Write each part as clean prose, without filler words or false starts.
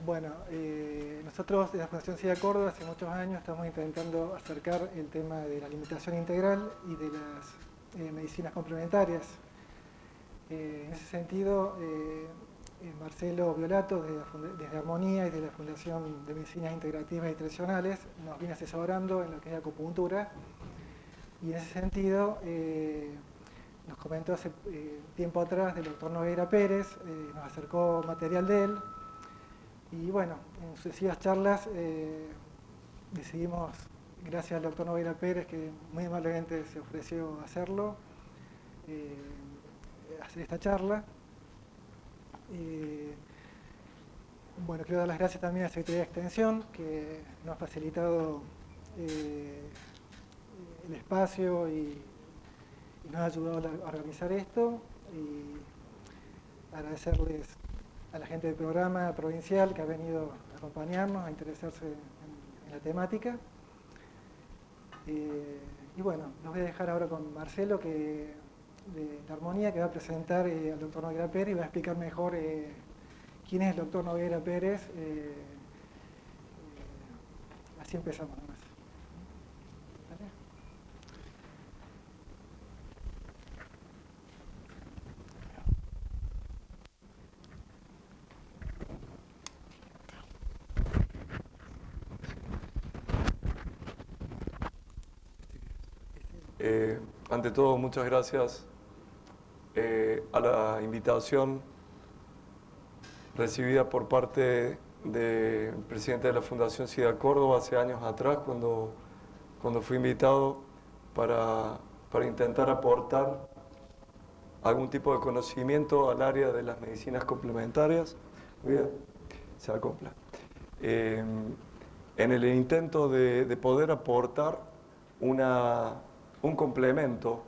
Bueno, nosotros de la Fundación SIDA Córdoba hace muchos años estamos intentando acercar el tema de la alimentación integral y de las medicinas complementarias. En ese sentido, Marcelo Violato, desde Armonía y de la Fundación de Medicinas Integrativas y Tradicionales, nos viene asesorando en lo que es acupuntura. Y en ese sentido, nos comentó hace tiempo atrás del doctor Nogueira Pérez, nos acercó material de él. Y bueno, en sucesivas charlas decidimos, gracias al doctor Nogueira Pérez, que muy amablemente se ofreció a hacerlo, hacer esta charla. Bueno, quiero dar las gracias también a la Secretaría de Extensión, que nos ha facilitado el espacio y nos ha ayudado a organizar esto. Y agradecerles a la gente del programa provincial que ha venido a acompañarnos, a interesarse en la temática. Y bueno, los voy a dejar ahora con Marcelo de la Armonía, que va a presentar al doctor Nogueira Pérez y va a explicar mejor quién es el doctor Nogueira Pérez. Así empezamos nomás. Ante todo, muchas gracias a la invitación recibida por parte del presidente de la Fundación SIDA Córdoba hace años atrás, cuando fui invitado para intentar aportar algún tipo de conocimiento al área de las medicinas complementarias. Bien, se acopla. En el intento de poder aportar un complemento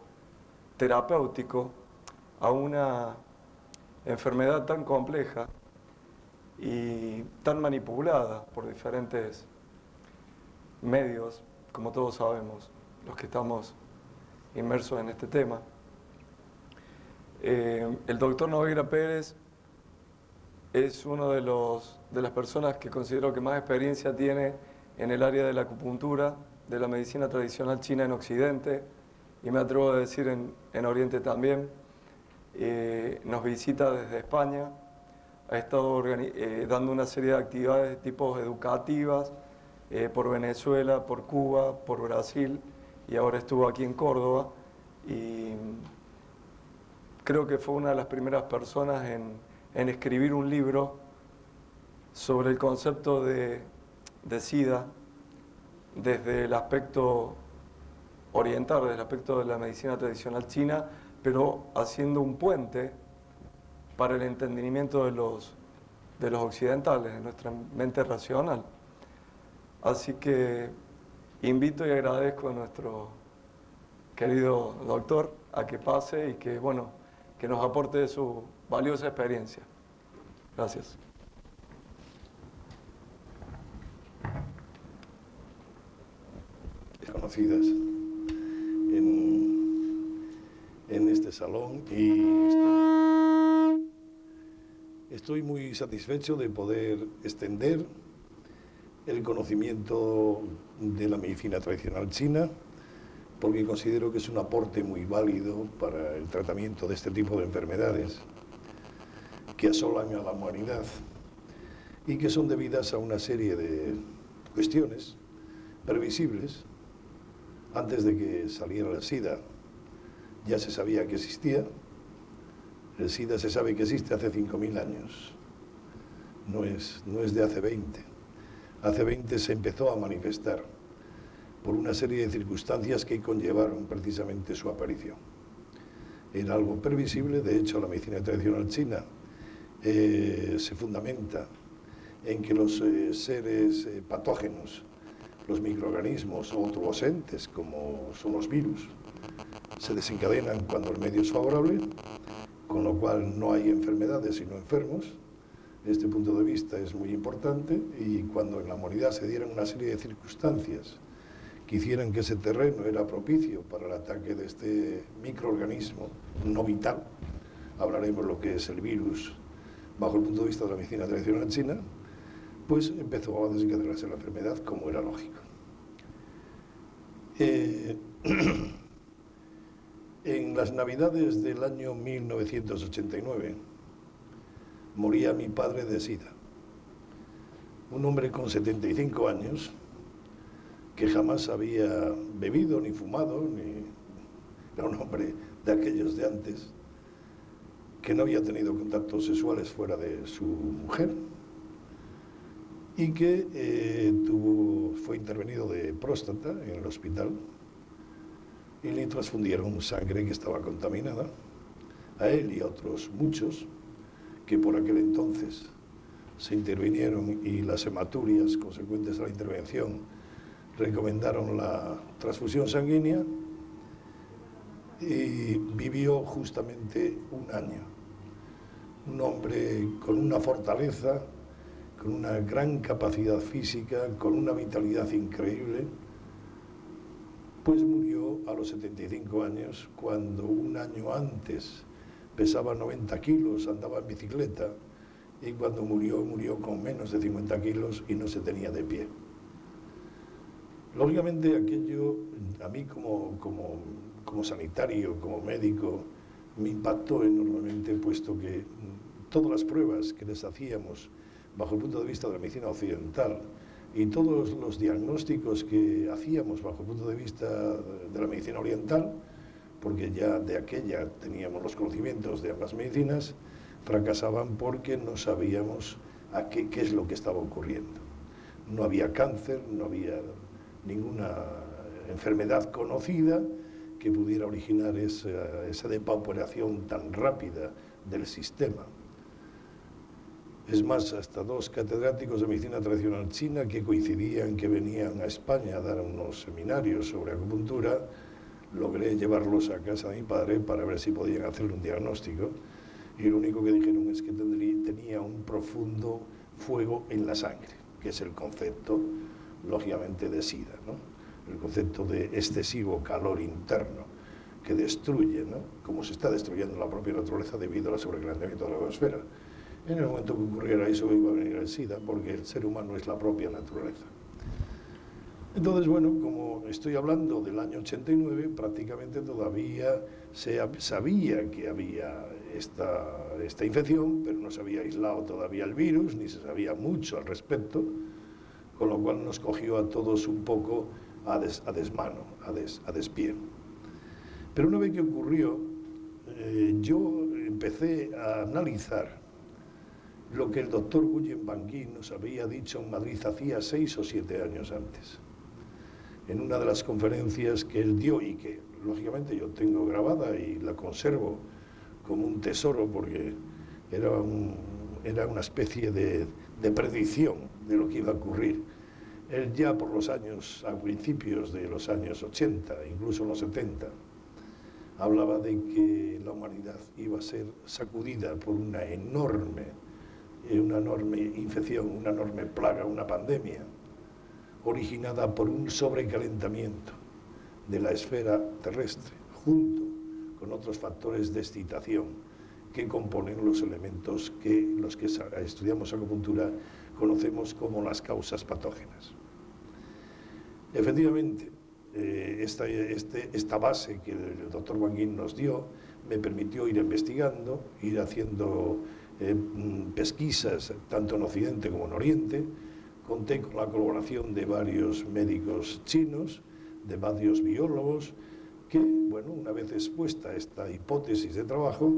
terapéutico a una enfermedad tan compleja y tan manipulada por diferentes medios, como todos sabemos, los que estamos inmersos en este tema. El doctor Nogueira Pérez es uno de las personas que considero que más experiencia tiene en el área de la acupuntura, de la medicina tradicional china en Occidente, y me atrevo a decir en Oriente también. Nos visita desde España, ha estado dando una serie de actividades de tipo educativas por Venezuela, por Cuba, por Brasil, y ahora estuvo aquí en Córdoba, y creo que fue una de las primeras personas en escribir un libro sobre el concepto de SIDA desde el aspecto oriental, desde el aspecto de la medicina tradicional china, pero haciendo un puente para el entendimiento de los occidentales, de nuestra mente racional. Así que invito y agradezco a nuestro querido doctor a que pase y que, bueno, que nos aporte su valiosa experiencia. Gracias. Conocidas en este salón, y estoy muy satisfecho de poder extender el conocimiento de la medicina tradicional china, porque considero que es un aporte muy válido para el tratamiento de este tipo de enfermedades que asolan a la humanidad y que son debidas a una serie de cuestiones previsibles. Antes de que saliera el SIDA ya se sabía que existía. El SIDA se sabe que existe hace 5.000 años, no es de hace 20. Hace 20 se empezó a manifestar por una serie de circunstancias que conllevaron precisamente su aparición. Era algo previsible. De hecho, la medicina tradicional china se fundamenta en que los seres patógenos, los microorganismos o otros entes, como son los virus, se desencadenan cuando el medio es favorable, con lo cual no hay enfermedades sino enfermos. Este punto de vista es muy importante, y cuando en la humanidad se dieran una serie de circunstancias que hicieran que ese terreno era propicio para el ataque de este microorganismo no vital, hablaremos lo que es el virus bajo el punto de vista de la medicina tradicional china, pues empezó a desencadenarse la enfermedad, como era lógico. En las Navidades del año 1989 moría mi padre de SIDA, un hombre con 75 años que jamás había bebido ni fumado, era un hombre de aquellos de antes, que no había tenido contactos sexuales fuera de su mujer y que fue intervenido de próstata en el hospital y le transfundieron sangre que estaba contaminada, a él y a otros muchos que por aquel entonces se intervinieron, y las hematurias consecuentes a la intervención recomendaron la transfusión sanguínea, y vivió justamente un año. Un hombre con una fortaleza, con una gran capacidad física, con una vitalidad increíble, pues murió a los 75 años, cuando un año antes pesaba 90 kilos, andaba en bicicleta, y cuando murió con menos de 50 kilos y no se tenía de pie. Lógicamente aquello, a mí como sanitario, como médico, me impactó enormemente, puesto que todas las pruebas que les hacíamos bajo el punto de vista de la medicina occidental y todos los diagnósticos que hacíamos bajo el punto de vista de la medicina oriental, porque ya de aquella teníamos los conocimientos de ambas medicinas, fracasaban porque no sabíamos qué es lo que estaba ocurriendo. No había cáncer, no había ninguna enfermedad conocida que pudiera originar esa depauperación tan rápida del sistema. Es más, hasta dos catedráticos de medicina tradicional china que coincidían, que venían a España a dar unos seminarios sobre acupuntura, logré llevarlos a casa de mi padre para ver si podían hacerle un diagnóstico, y lo único que dijeron es que tenía un profundo fuego en la sangre, que es el concepto, lógicamente, de SIDA, ¿no? El concepto de excesivo calor interno que destruye, ¿no? Como se está destruyendo la propia naturaleza debido al sobrecalentamiento de la atmósfera. En el momento que ocurriera eso iba a venir el SIDA, porque el ser humano es la propia naturaleza. Entonces, bueno, como estoy hablando del año 89, prácticamente todavía se sabía que había esta infección, pero no se había aislado todavía el virus, ni se sabía mucho al respecto, con lo cual nos cogió a todos un poco a desmano, a despié. Pero una vez que ocurrió, yo empecé a analizar lo que el doctor Nguyen Van Ghin nos había dicho en Madrid hacía 6 o 7 años antes, en una de las conferencias que él dio, y que lógicamente yo tengo grabada y la conservo como un tesoro, porque era una especie de predicción de lo que iba a ocurrir. Él ya por los años, a principios de los años 80, incluso en los 70, hablaba de que la humanidad iba a ser sacudida por una enorme infección, una enorme plaga, una pandemia, originada por un sobrecalentamiento de la esfera terrestre, junto con otros factores de excitación que componen los elementos que los que estudiamos acupuntura conocemos como las causas patógenas. Efectivamente, esta base que el doctor Van Ghin nos dio me permitió ir investigando, ir haciendo pesquisas tanto en Occidente como en Oriente. Conté con la colaboración de varios médicos chinos, de varios biólogos, que, bueno, una vez expuesta esta hipótesis de trabajo,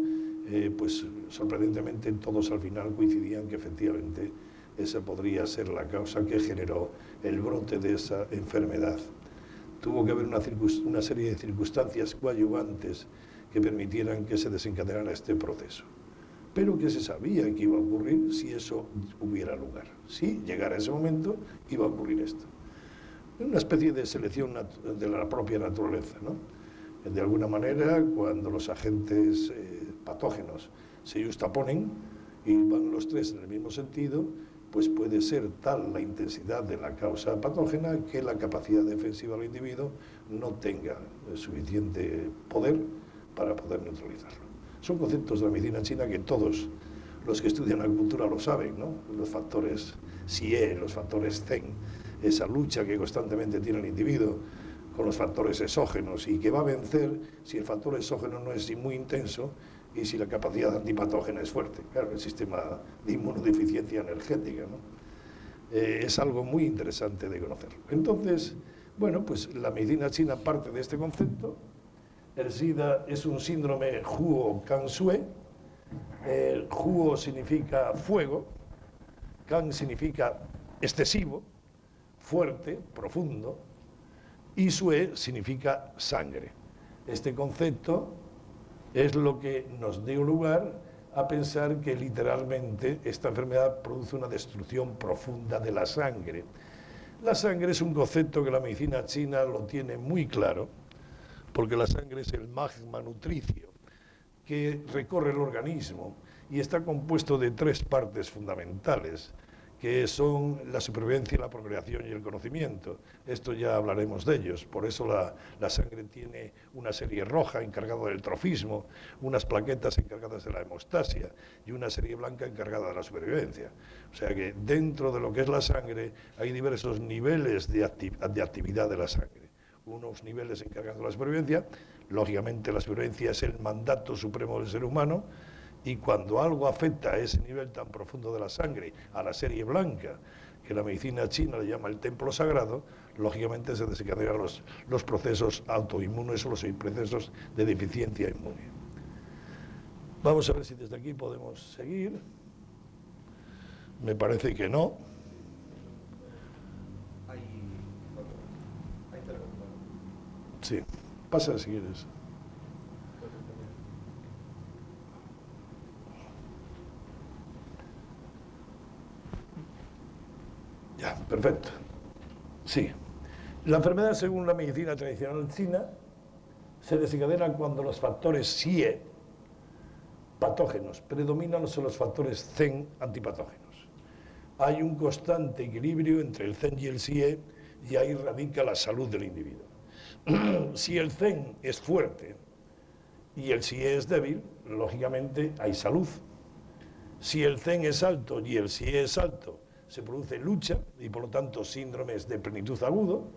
pues sorprendentemente todos al final coincidían que efectivamente esa podría ser la causa que generó el brote de esa enfermedad. Tuvo que haber una serie de circunstancias coadyuvantes que permitieran que se desencadenara este proceso, pero que se sabía que iba a ocurrir si eso hubiera lugar. Si llegara ese momento, iba a ocurrir esto. Una especie de selección de la propia naturaleza, ¿no? De alguna manera, cuando los agentes patógenos se justaponen y van los tres en el mismo sentido, pues puede ser tal la intensidad de la causa patógena que la capacidad defensiva del individuo no tenga suficiente poder para poder neutralizarlo. Son conceptos de la medicina china que todos los que estudian acupuntura lo saben, ¿no? Los factores SIE, los factores CEN, esa lucha que constantemente tiene el individuo con los factores exógenos y que va a vencer si el factor exógeno no es muy intenso y si la capacidad antipatógena es fuerte. Claro, el sistema de inmunodeficiencia energética, ¿no? Es algo muy interesante de conocer. Entonces, bueno, pues la medicina china parte de este concepto. El SIDA es un síndrome Huo Kan-sue. El Huo significa fuego, Kan significa excesivo, fuerte, profundo, y Sue significa sangre. Este concepto es lo que nos dio lugar a pensar que literalmente esta enfermedad produce una destrucción profunda de la sangre. La sangre es un concepto que la medicina china lo tiene muy claro, porque la sangre es el magma nutricio que recorre el organismo y está compuesto de tres partes fundamentales, que son la supervivencia, la procreación y el conocimiento. Esto ya hablaremos de ellos. Por eso la sangre tiene una serie roja encargada del trofismo, unas plaquetas encargadas de la hemostasia y una serie blanca encargada de la supervivencia. O sea que dentro de lo que es la sangre hay diversos niveles de actividad de la sangre. Unos niveles encargados de la supervivencia. Lógicamente la supervivencia es el mandato supremo del ser humano, y cuando algo afecta a ese nivel tan profundo de la sangre, a la serie blanca, que la medicina china le llama el templo sagrado, lógicamente se desencadenan los procesos autoinmunes o los procesos de deficiencia inmune. Vamos a ver si desde aquí podemos seguir. Me parece que no. Sí, pasa si quieres. Ya, perfecto. Sí. La enfermedad, según la medicina tradicional china, se desencadena cuando los factores SIE patógenos predominan sobre los factores CEN antipatógenos. Hay un constante equilibrio entre el CEN y el SIE y ahí radica la salud del individuo. Si el CEN es fuerte y el SIE es débil, lógicamente hay salud. Si el CEN es alto y el SIE es alto, se produce lucha y por lo tanto síndromes de plenitud agudo,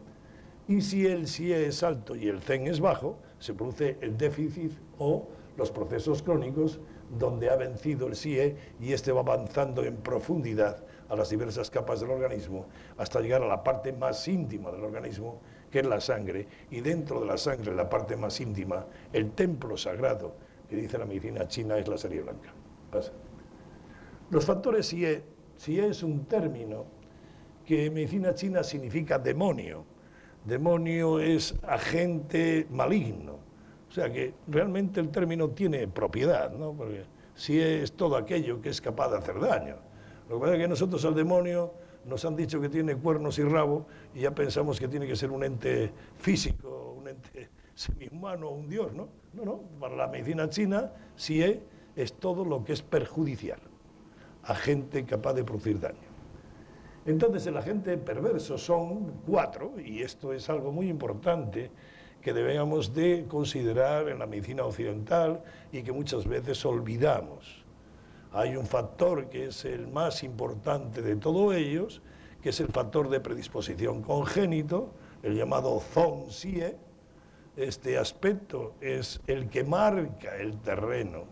y si el SIE es alto y el CEN es bajo, se produce el déficit o los procesos crónicos donde ha vencido el SIE y este va avanzando en profundidad a las diversas capas del organismo hasta llegar a la parte más íntima del organismo, que es la sangre, y dentro de la sangre, la parte más íntima, el templo sagrado que dice la medicina china es la serie blanca. Pasa. Los factores SIE es un término que en medicina china significa demonio. Demonio es agente maligno. O sea que realmente el término tiene propiedad, ¿no? Porque SIE es todo aquello que es capaz de hacer daño. Lo que pasa es que nosotros al demonio nos han dicho que tiene cuernos y rabo y ya pensamos que tiene que ser un ente físico, un ente semihumano, un dios, ¿no? No, para la medicina china SIE es todo lo que es perjudicial, agente capaz de producir daño. Entonces el agente perverso son 4, y esto es algo muy importante que debemos de considerar en la medicina occidental y que muchas veces olvidamos. Hay un factor que es el más importante de todos ellos, que es el factor de predisposición congénito, el llamado Zong-Sie. Este aspecto es el que marca el terreno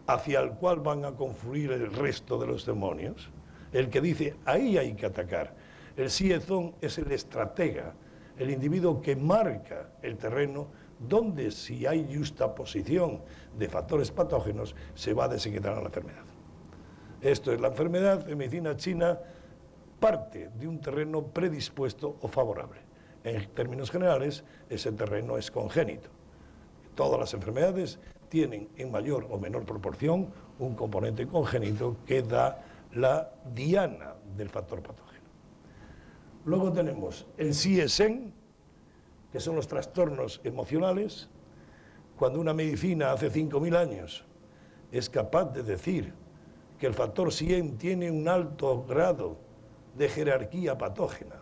hacia el cual van a confluir el resto de los demonios, el que dice, ahí hay que atacar. El SIE-Zong es el estratega, el individuo que marca el terreno donde, si hay justaposición de factores patógenos, se va a desencadenar la enfermedad. Esto es la enfermedad. En medicina china parte de un terreno predispuesto o favorable. En términos generales, ese terreno es congénito. Todas las enfermedades tienen en mayor o menor proporción un componente congénito que da la diana del factor patógeno. Luego tenemos el SIE-Sen, que son los trastornos emocionales. Cuando una medicina hace 5.000 años es capaz de decir que el factor SIE tiene un alto grado de jerarquía patógena,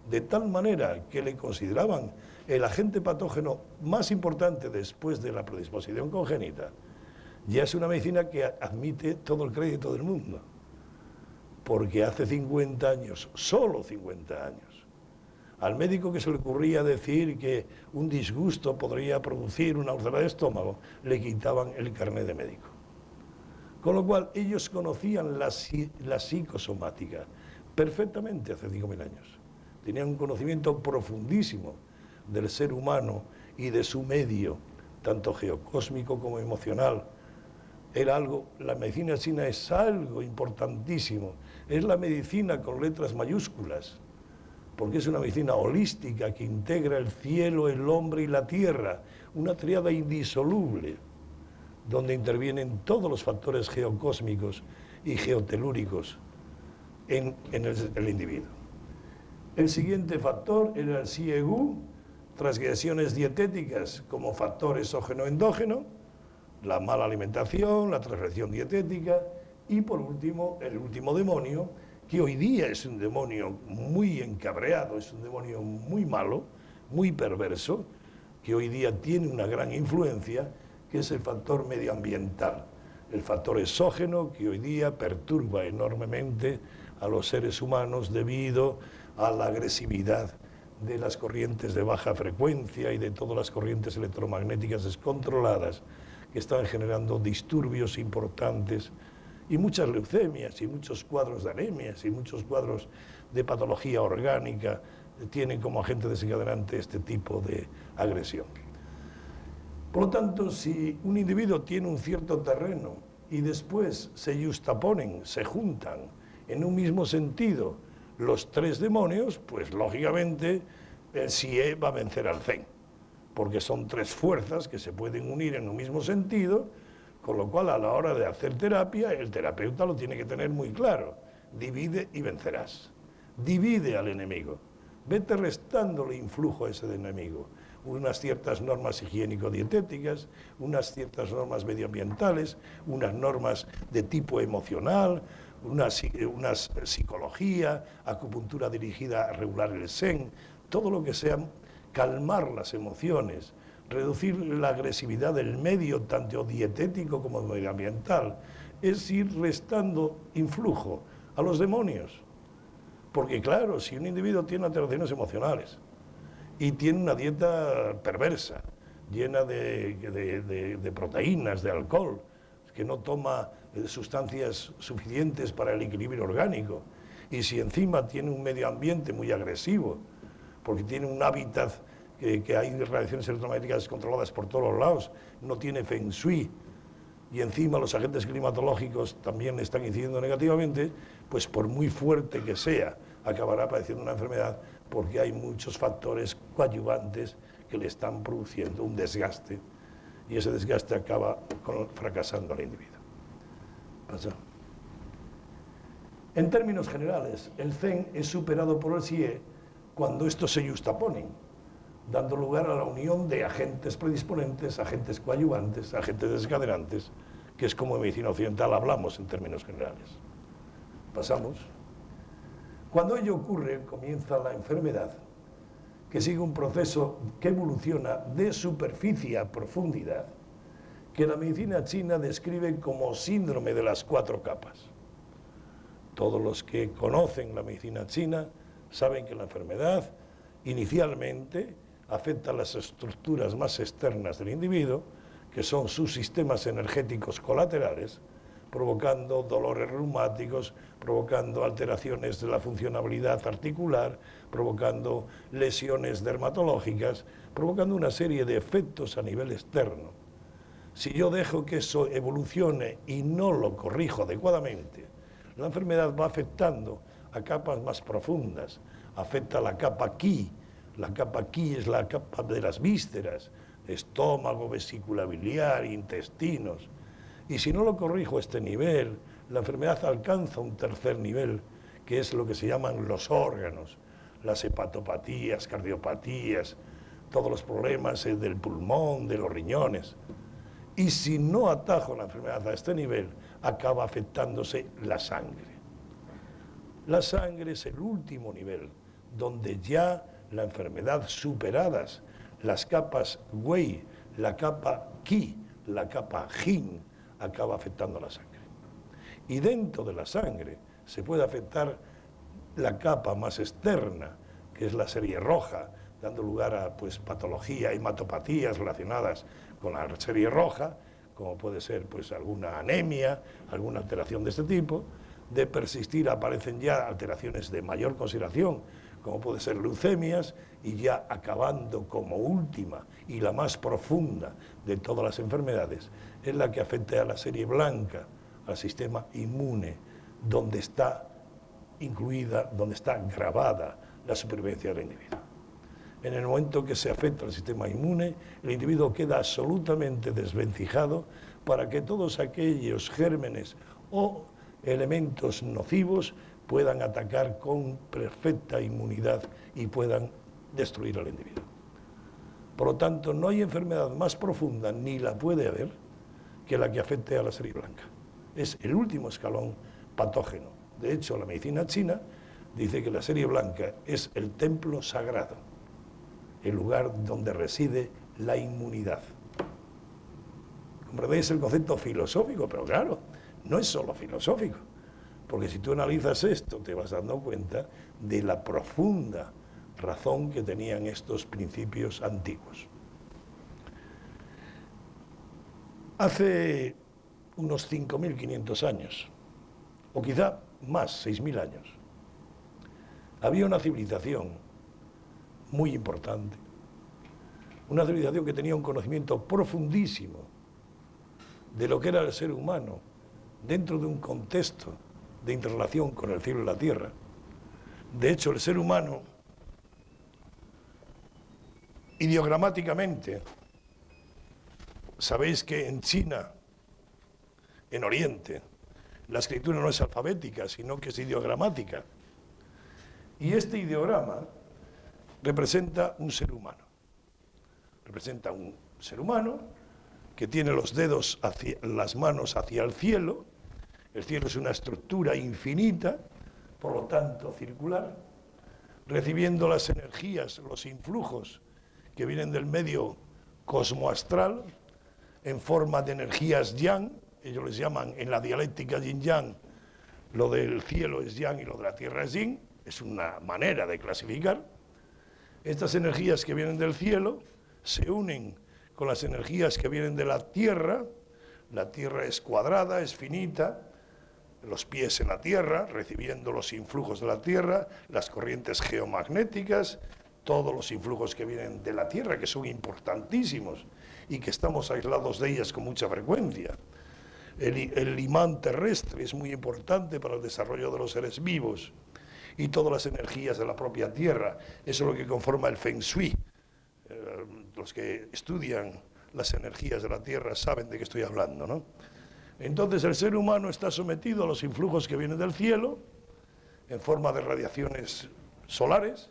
de tal manera que le consideraban el agente patógeno más importante después de la predisposición congénita, ya es una medicina que admite todo el crédito del mundo. porque hace 50 años, solo 50 años, al médico que se le ocurría decir que un disgusto podría producir una úlcera de estómago, le quitaban el carnet de médico. Con lo cual, ellos conocían la psicosomática perfectamente hace 5.000 años. Tenían un conocimiento profundísimo del ser humano y de su medio, tanto geocósmico como emocional. Era algo, la medicina china es algo importantísimo. Es la medicina con letras mayúsculas, porque es una medicina holística que integra el cielo, el hombre y la tierra, una tríada indisoluble, donde intervienen todos los factores geocósmicos y geotelúricos en el individuo. El siguiente factor era el Xiegu, transgresiones dietéticas como factor exógeno-endógeno, la mala alimentación, la transgresión dietética y por último, el último demonio, que hoy día es un demonio muy encabreado, es un demonio muy malo, muy perverso, que hoy día tiene una gran influencia, que es el factor medioambiental, el factor exógeno que hoy día perturba enormemente a los seres humanos debido a la agresividad de las corrientes de baja frecuencia y de todas las corrientes electromagnéticas descontroladas que están generando disturbios importantes y muchas leucemias y muchos cuadros de anemias y muchos cuadros de patología orgánica tienen como agente desencadenante este tipo de agresión. Por lo tanto, si un individuo tiene un cierto terreno y después se justaponen, se juntan en un mismo sentido los tres demonios, pues lógicamente el Xie va a vencer al Zen, porque son tres fuerzas que se pueden unir en un mismo sentido, con lo cual a la hora de hacer terapia, el terapeuta lo tiene que tener muy claro: divide y vencerás. Divide al enemigo, vete restándole influjo a ese enemigo, unas ciertas normas higiénico-dietéticas, unas ciertas normas medioambientales, unas normas de tipo emocional, una psicología, acupuntura dirigida a regular el Zen, todo lo que sea calmar las emociones, reducir la agresividad del medio, tanto dietético como medioambiental, es ir restando influjo a los demonios. Porque claro, si un individuo tiene alteraciones emocionales y tiene una dieta perversa, llena de proteínas, de alcohol, que no toma sustancias suficientes para el equilibrio orgánico, y si encima tiene un medio ambiente muy agresivo, porque tiene un hábitat que hay radiaciones electromagnéticas descontroladas por todos los lados, no tiene feng shui, y encima los agentes climatológicos también le están incidiendo negativamente, pues por muy fuerte que sea, acabará padeciendo una enfermedad, porque hay muchos factores coadyuvantes que le están produciendo un desgaste, y ese desgaste acaba fracasando al individuo. Pasa. En términos generales, el Zen es superado por el Xie cuando estos se justaponen, dando lugar a la unión de agentes predisponentes, agentes coadyuvantes, agentes desencadenantes, que es como en medicina occidental hablamos en términos generales. Pasamos. Cuando ello ocurre, comienza la enfermedad, que sigue un proceso que evoluciona de superficie a profundidad, que la medicina china describe como síndrome de las 4 capas. Todos los que conocen la medicina china saben que la enfermedad inicialmente afecta a las estructuras más externas del individuo, que son sus sistemas energéticos colaterales, provocando dolores reumáticos, provocando alteraciones de la funcionalidad articular, provocando lesiones dermatológicas, provocando una serie de efectos a nivel externo. Si yo dejo que eso evolucione y no lo corrijo adecuadamente, la enfermedad va afectando a capas más profundas, afecta a la capa Qi. La capa Qi es la capa de las vísceras, estómago, vesícula biliar, intestinos. Y si no lo corrijo a este nivel, la enfermedad alcanza un tercer nivel, que es lo que se llaman los órganos, las hepatopatías, cardiopatías, todos los problemas del pulmón, de los riñones. Y si no atajo la enfermedad a este nivel, acaba afectándose la sangre. La sangre es el último nivel, donde ya la enfermedad superadas, las capas Wei, la capa Qi, la capa Jin, acaba afectando a la sangre. Y dentro de la sangre se puede afectar la capa más externa, que es la serie roja, dando lugar a pues, patología, hematopatías relacionadas con la serie roja, como puede ser pues, alguna anemia, alguna alteración de este tipo. De persistir aparecen ya alteraciones de mayor consideración, como puede ser leucemias, y ya acabando como última y la más profunda de todas las enfermedades, es la que afecta a la serie blanca, al sistema inmune, donde está incluida, donde está grabada la supervivencia del individuo. En el momento que se afecta al sistema inmune, el individuo queda absolutamente desvencijado para que todos aquellos gérmenes o elementos nocivos puedan atacar con perfecta inmunidad y puedan destruir al individuo. Por lo tanto, no hay enfermedad más profunda, ni la puede haber, que la que afecte a la serie blanca. Es el último escalón patógeno. De hecho, la medicina china dice que la serie blanca es el templo sagrado, el lugar donde reside la inmunidad. ¿Comprendéis el concepto filosófico? Pero claro, no es solo filosófico, porque si tú analizas esto te vas dando cuenta de la profunda razón que tenían estos principios antiguos. Hace unos 5.500 años, o quizá más, 6.000 años, había una civilización muy importante, una civilización que tenía un conocimiento profundísimo de lo que era el ser humano dentro de un contexto de interrelación con el cielo y la tierra. De hecho, el ser humano, ideogramáticamente, sabéis que en China, en Oriente, la escritura no es alfabética, sino que es ideogramática. Y este ideograma representa un ser humano. Representa un ser humano que tiene los dedos, las manos hacia el cielo. El cielo es una estructura infinita, por lo tanto circular, recibiendo las energías, los influjos que vienen del medio cosmoastral en forma de energías yang. Ellos les llaman en la dialéctica yin-yang, lo del cielo es yang y lo de la tierra es yin. Es una manera de clasificar. Estas energías que vienen del cielo se unen con las energías que vienen de la tierra. La tierra es cuadrada, es finita, los pies en la tierra, recibiendo los influjos de la tierra, las corrientes geomagnéticas, todos los influjos que vienen de la tierra, que son importantísimos y que estamos aislados de ellas con mucha frecuencia. El imán terrestre es muy importante para el desarrollo de los seres vivos y todas las energías de la propia tierra. Eso es lo que conforma el Feng Shui. Los que estudian las energías de la tierra saben de qué estoy hablando, ¿no? Entonces el ser humano está sometido a los influjos que vienen del cielo en forma de radiaciones solares,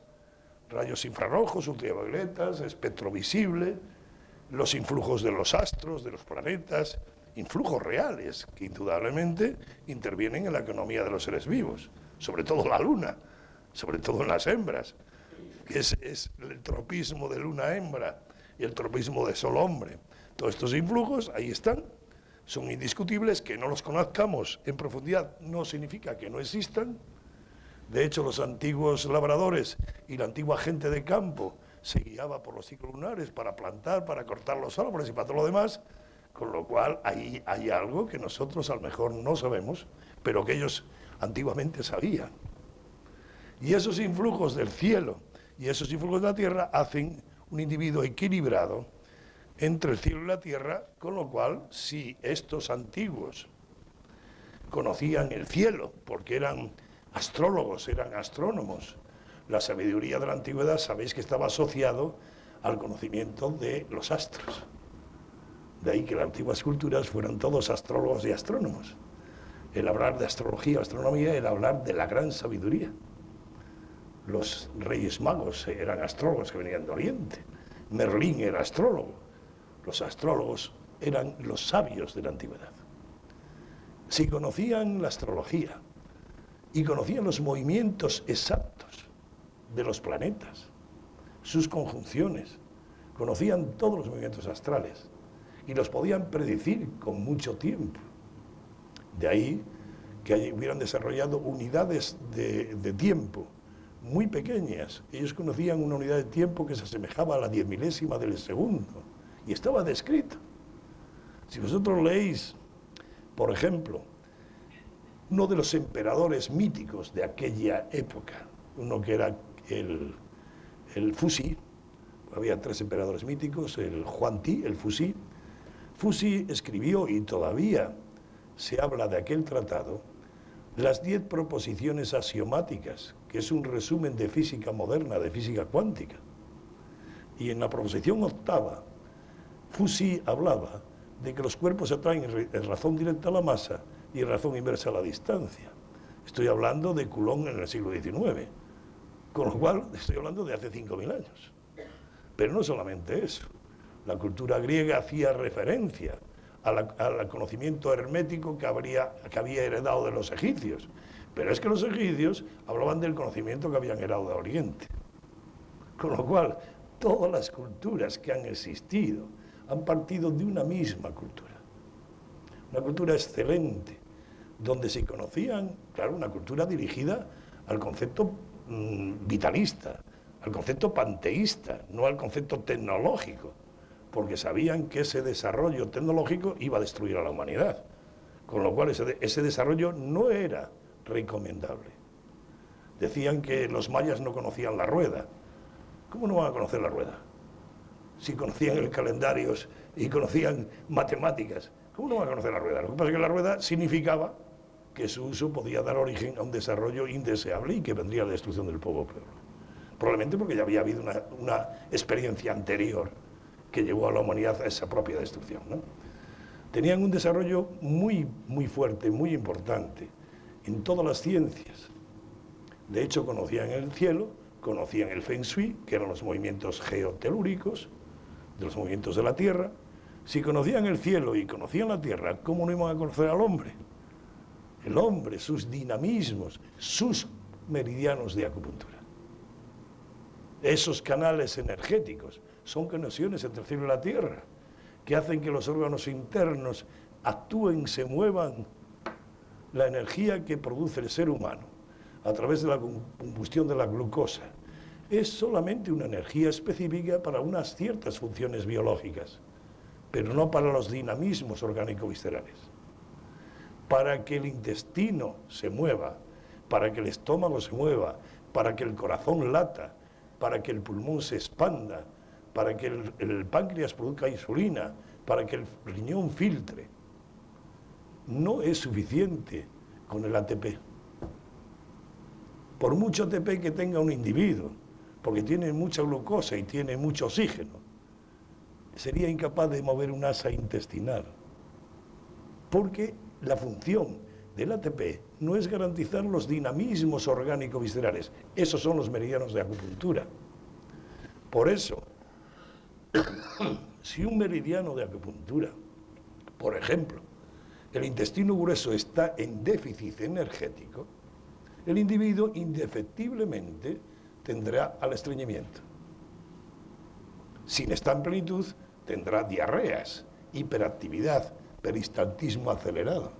rayos infrarrojos, ultravioletas, espectro visible, los influjos de los astros, de los planetas, influjos reales que indudablemente intervienen en la economía de los seres vivos, sobre todo la luna, sobre todo en las hembras, que es el tropismo de luna-hembra y el tropismo de sol-hombre. Todos estos influjos ahí están, son indiscutibles. Que no los conozcamos en profundidad no significa que no existan. De hecho, los antiguos labradores y la antigua gente de campo se guiaba por los ciclos lunares para plantar, para cortar los árboles y para todo lo demás, con lo cual ahí hay algo que nosotros a lo mejor no sabemos, pero que ellos antiguamente sabían. Y esos influjos del cielo y esos influjos de la tierra hacen un individuo equilibrado entre el cielo y la tierra, con lo cual, si estos antiguos conocían el cielo, porque eran astrólogos, eran astrónomos, la sabiduría de la antigüedad sabéis que estaba asociado al conocimiento de los astros. De ahí que las antiguas culturas fueran todos astrólogos y astrónomos. El hablar de astrología o astronomía era hablar de la gran sabiduría. Los reyes magos eran astrólogos que venían de Oriente. Merlín era astrólogo. Los astrólogos eran los sabios de la antigüedad. Si conocían la astrología y conocían los movimientos exactos de los planetas, sus conjunciones, conocían todos los movimientos astrales y los podían predecir con mucho tiempo. De ahí que hubieran desarrollado unidades de tiempo muy pequeñas. Ellos conocían una unidad de tiempo que se asemejaba a la 10 milésima del segundo, y estaba descrito. Si vosotros leéis, por ejemplo, uno de los emperadores míticos de aquella época, uno que era el Fuxi, había 3 emperadores míticos, el Huangti, el Fuxi. Fuxi escribió, y todavía se habla de aquel tratado, las 10 proposiciones axiomáticas, que es un resumen de física moderna, de física cuántica. Y en la proposición 8ª, Fuxi hablaba de que los cuerpos se atraen en razón directa a la masa y en razón inversa a la distancia. Estoy hablando de Coulomb en el siglo XIX, con lo cual estoy hablando de hace 5.000 años. Pero no solamente eso, la cultura griega hacía referencia al conocimiento hermético que había heredado de los egipcios. Pero es que los egipcios hablaban del conocimiento que habían heredado de Oriente. Con lo cual, todas las culturas que han existido han partido de una misma cultura. Una cultura excelente, donde se conocían, claro, una cultura dirigida al concepto vitalista, al concepto panteísta, no al concepto tecnológico, porque sabían que ese desarrollo tecnológico iba a destruir a la humanidad, con lo cual ese desarrollo no era recomendable. Decían que los mayas no conocían la rueda. ¿Cómo no van a conocer la rueda? Si conocían el calendario y conocían matemáticas, ¿cómo no van a conocer la rueda? Lo que pasa es que la rueda significaba que su uso podía dar origen a un desarrollo indeseable y que vendría la destrucción del pueblo. Probablemente porque ya había habido una experiencia anterior que llevó a la humanidad a esa propia destrucción, ¿no? Tenían un desarrollo muy, muy fuerte, muy importante en todas las ciencias. De hecho, conocían el cielo, conocían el Feng Shui, que eran los movimientos geotelúricos, de los movimientos de la Tierra. Si conocían el cielo y conocían la Tierra, ¿cómo no iban a conocer al hombre? El hombre, sus dinamismos, sus meridianos de acupuntura. Esos canales energéticos son conexiones entre el cielo y la tierra, que hacen que los órganos internos actúen, se muevan. La energía que produce el ser humano a través de la combustión de la glucosa es solamente una energía específica para unas ciertas funciones biológicas, pero no para los dinamismos orgánico-viscerales. Para que el intestino se mueva, para que el estómago se mueva, para que el corazón lata, para que el pulmón se expanda, para que el páncreas produzca insulina, para que el riñón filtre. No es suficiente con el ATP. Por mucho ATP que tenga un individuo, porque tiene mucha glucosa y tiene mucho oxígeno, sería incapaz de mover un asa intestinal, porque la función del ATP no es garantizar los dinamismos orgánico-viscerales. Esos son los meridianos de acupuntura. Por eso, si un meridiano de acupuntura, por ejemplo, el intestino grueso está en déficit energético, el individuo indefectiblemente tendrá al estreñimiento. Si está en plenitud, tendrá diarreas, hiperactividad, peristaltismo acelerado.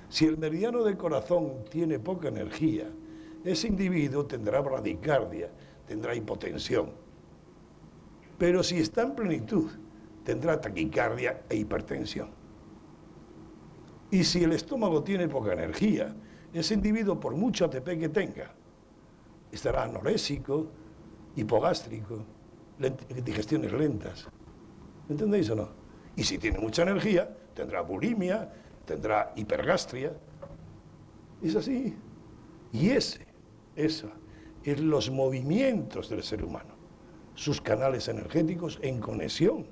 Si el meridiano del corazón tiene poca energía, ese individuo tendrá bradicardia, tendrá hipotensión. Pero si está en plenitud, tendrá taquicardia e hipertensión. Y si el estómago tiene poca energía, ese individuo, por mucho ATP que tenga, estará anoréxico, hipogástrico, digestiones lentas. ¿Entendéis o no? Y si tiene mucha energía, tendrá bulimia, tendrá hipergastria. Es así. Y esos es los movimientos del ser humano, sus canales energéticos en conexión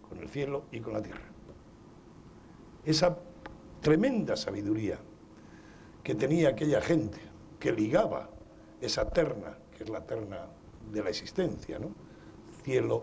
con el cielo y con la tierra. Esa tremenda sabiduría que tenía aquella gente, que ligaba esa terna, que es la terna de la existencia, ¿no? Cielo